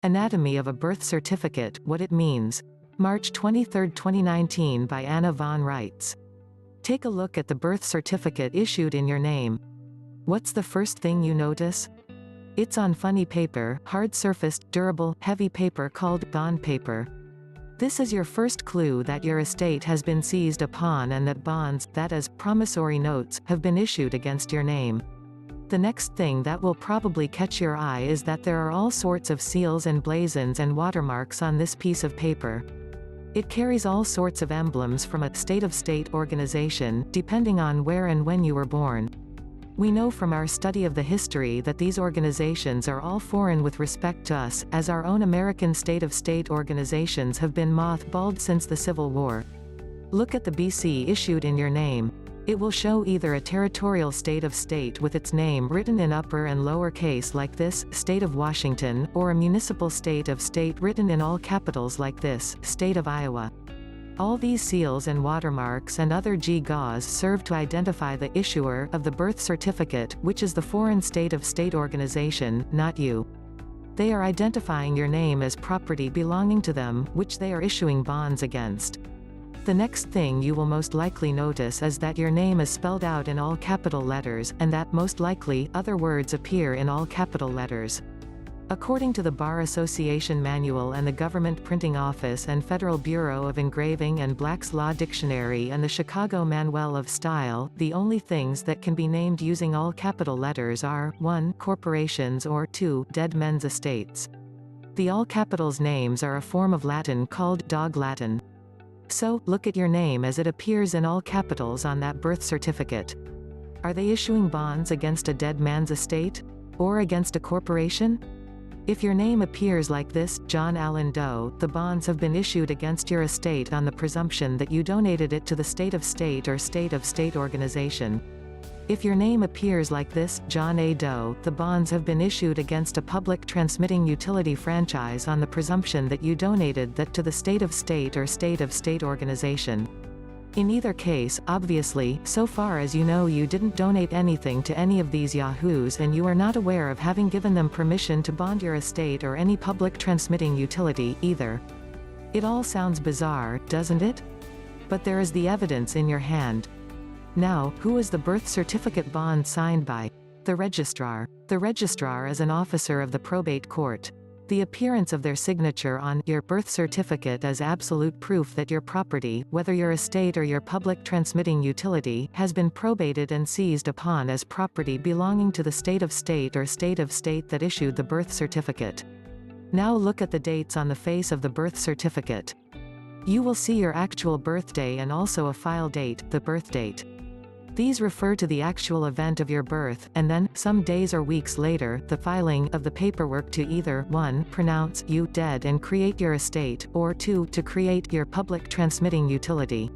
Anatomy of a Birth Certificate, What It Means. March 23, 2019 by Anna von Reitz. Take a look at the birth certificate issued in your name. What's the first thing you notice? It's on funny paper, hard-surfaced, durable, heavy paper called bond paper. This is your first clue that your estate has been seized upon and that bonds, that is, promissory notes, have been issued against your name. The next thing that will probably catch your eye is that there are all sorts of seals and blazons and watermarks on this piece of paper. It carries all sorts of emblems from a state-of-state organization, depending on where and when you were born. We know from our study of the history that these organizations are all foreign with respect to us, as our own American state-of-state organizations have been moth-balled since the Civil War. Look at the BC issued in your name. It will show either a territorial state-of-state with its name written in upper and lower case like this, State of Washington, or a municipal state-of-state written in all capitals like this, State of Iowa. All these seals and watermarks and other gewgaws serve to identify the issuer of the birth certificate, which is the foreign state-of-state organization, not you. They are identifying your name as property belonging to them, which they are issuing bonds against. The next thing you will most likely notice is that your name is spelled out in all capital letters, and that most likely, other words appear in all capital letters. According to the Bar Association Manual and the Government Printing Office and Federal Bureau of Engraving and Black's Law Dictionary and the Chicago Manual of Style, the only things that can be named using all capital letters are, 1. Corporations or 2. Dead men's estates. The all capitals names are a form of Latin called Dog Latin. So, look at your name as it appears in all capitals on that birth certificate. Are they issuing bonds against a dead man's estate? Or against a corporation? If your name appears like this, John Allen Doe, the bonds have been issued against your estate on the presumption that you donated it to the state-of-state or state-of-state organization. If your name appears like this, John A. Doe, the bonds have been issued against a public transmitting utility franchise on the presumption that you donated that to the state-of-state or state-of-state organization. In either case, obviously, so far as you know, you didn't donate anything to any of these yahoos and you are not aware of having given them permission to bond your estate or any public transmitting utility, either. It all sounds bizarre, doesn't it? But there is the evidence in your hand. Now, who is the birth certificate bond signed by? The registrar. The registrar is an officer of the probate court. The appearance of their signature on your birth certificate is absolute proof that your property, whether your estate or your public transmitting utility, has been probated and seized upon as property belonging to the state-of-state or state-of-state that issued the birth certificate. Now look at the dates on the face of the birth certificate. You will see your actual birthday and also a file date, the birth date. These refer to the actual event of your birth, and then, some days or weeks later, the filing of the paperwork to either 1. Pronounce you dead and create your estate, or 2. To create your public transmitting utility.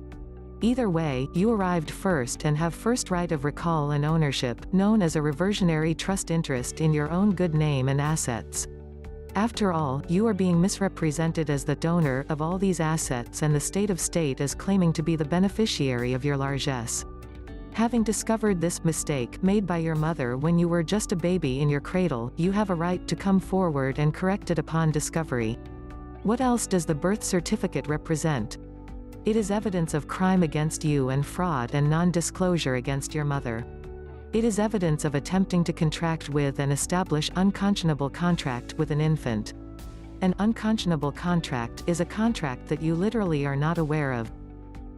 Either way, you arrived first and have first right of recall and ownership, known as a reversionary trust interest in your own good name and assets. After all, you are being misrepresented as the donor of all these assets and the state-of-state is claiming to be the beneficiary of your largesse. Having discovered this mistake made by your mother when you were just a baby in your cradle, you have a right to come forward and correct it upon discovery. What else does the birth certificate represent? It is evidence of crime against you and fraud and non-disclosure against your mother. It is evidence of attempting to contract with and establish unconscionable contract with an infant. An unconscionable contract is a contract that you literally are not aware of.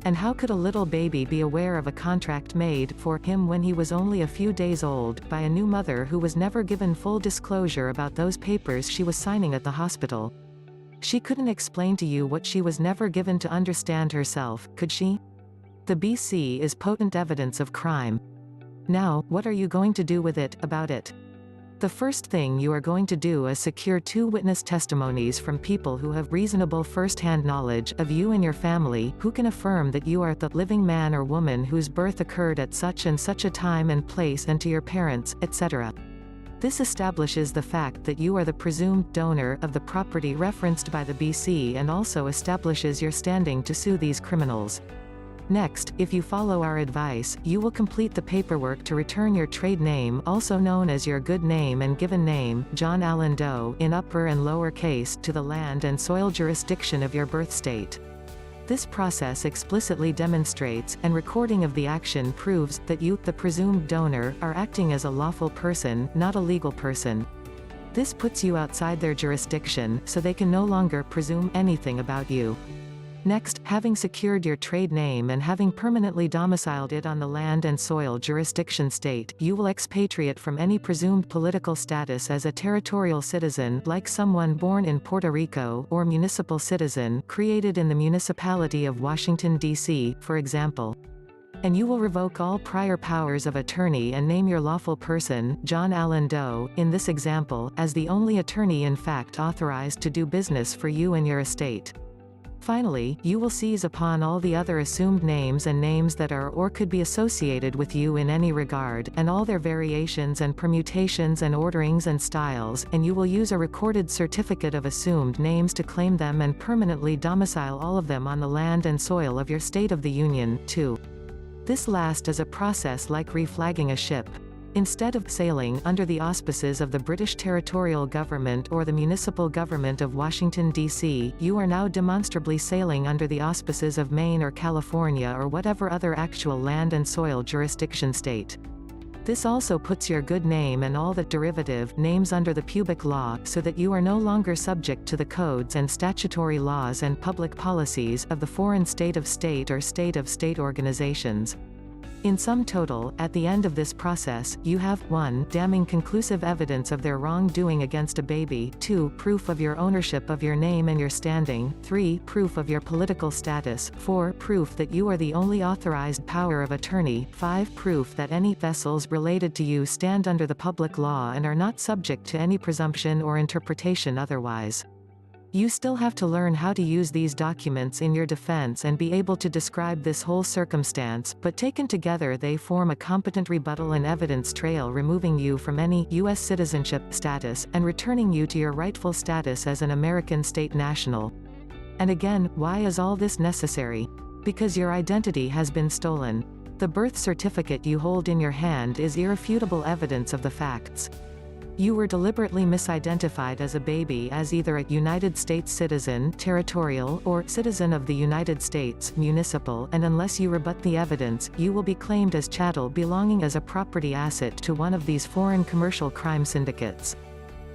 And how could a little baby be aware of a contract made for him when he was only a few days old by a new mother who was never given full disclosure about those papers she was signing at the hospital? She couldn't explain to you what she was never given to understand herself, could she? The BC is potent evidence of crime. Now, what are you going to do with it, about it? The first thing you are going to do is secure 2 witness testimonies from people who have reasonable first-hand knowledge of you and your family, who can affirm that you are the living man or woman whose birth occurred at such and such a time and place and to your parents, etc. This establishes the fact that you are the presumed donor of the property referenced by the BC and also establishes your standing to sue these criminals. Next, if you follow our advice, you will complete the paperwork to return your trade name, also known as your good name and given name, John Allen Doe, in upper and lower case, to the land and soil jurisdiction of your birth state. This process explicitly demonstrates, and recording of the action proves, that you, the presumed donor, are acting as a lawful person, not a legal person. This puts you outside their jurisdiction, so they can no longer presume anything about you. Next, having secured your trade name and having permanently domiciled it on the land and soil jurisdiction state, you will expatriate from any presumed political status as a territorial citizen, like someone born in Puerto Rico, or municipal citizen, created in the municipality of Washington, D.C., for example. And you will revoke all prior powers of attorney and name your lawful person, John Allen Doe, in this example, as the only attorney in fact authorized to do business for you and your estate. Finally, you will seize upon all the other assumed names and names that are or could be associated with you in any regard, and all their variations and permutations and orderings and styles, and you will use a recorded certificate of assumed names to claim them and permanently domicile all of them on the land and soil of your state of the Union, too. This last is a process like reflagging a ship. Instead of sailing under the auspices of the British territorial government or the municipal government of Washington, D.C., you are now demonstrably sailing under the auspices of Maine or California or whatever other actual land and soil jurisdiction state. This also puts your good name and all the derivative names under the pubic law, so that you are no longer subject to the codes and statutory laws and public policies of the foreign state of state or state of state organizations. In sum total, at the end of this process, you have 1. Damning conclusive evidence of their wrongdoing against a baby, 2. Proof of your ownership of your name and your standing, 3. Proof of your political status, 4. Proof that you are the only authorized power of attorney, 5. Proof that any vessels related to you stand under the public law and are not subject to any presumption or interpretation otherwise. You still have to learn how to use these documents in your defense and be able to describe this whole circumstance, but taken together they form a competent rebuttal and evidence trail removing you from any U.S. citizenship status, and returning you to your rightful status as an American state national. And again, why is all this necessary? Because your identity has been stolen. The birth certificate you hold in your hand is irrefutable evidence of the facts. You were deliberately misidentified as a baby as either a United States citizen, territorial, or citizen of the United States, municipal, and unless you rebut the evidence, you will be claimed as chattel belonging as a property asset to one of these foreign commercial crime syndicates.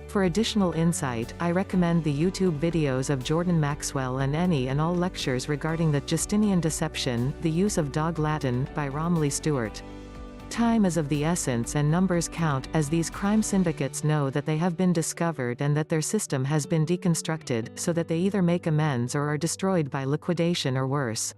For additional insight, I recommend the YouTube videos of Jordan Maxwell and any and all lectures regarding the Justinian Deception, the Use of Dog Latin, by Romilly Stewart. Time is of the essence and numbers count, as these crime syndicates know that they have been discovered and that their system has been deconstructed, so that they either make amends or are destroyed by liquidation or worse.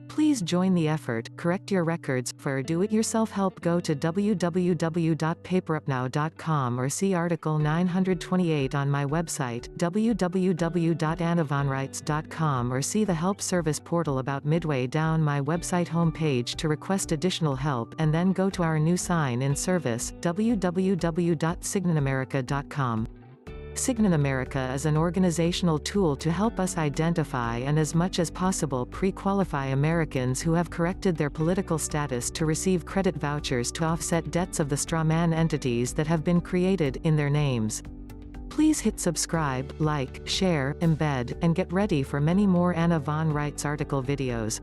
Please join the effort, correct your records. For do-it-yourself help, go to www.paperupnow.com or see article 928 on my website, www.annavonreitz.com, or see the help service portal about midway down my website homepage to request additional help, and then go to our new sign in service, www.signanamerica.com. Signan America is an organizational tool to help us identify and as much as possible pre-qualify Americans who have corrected their political status to receive credit vouchers to offset debts of the strawman entities that have been created in their names. Please hit subscribe, like, share, embed, and get ready for many more Anna von Reitz article videos.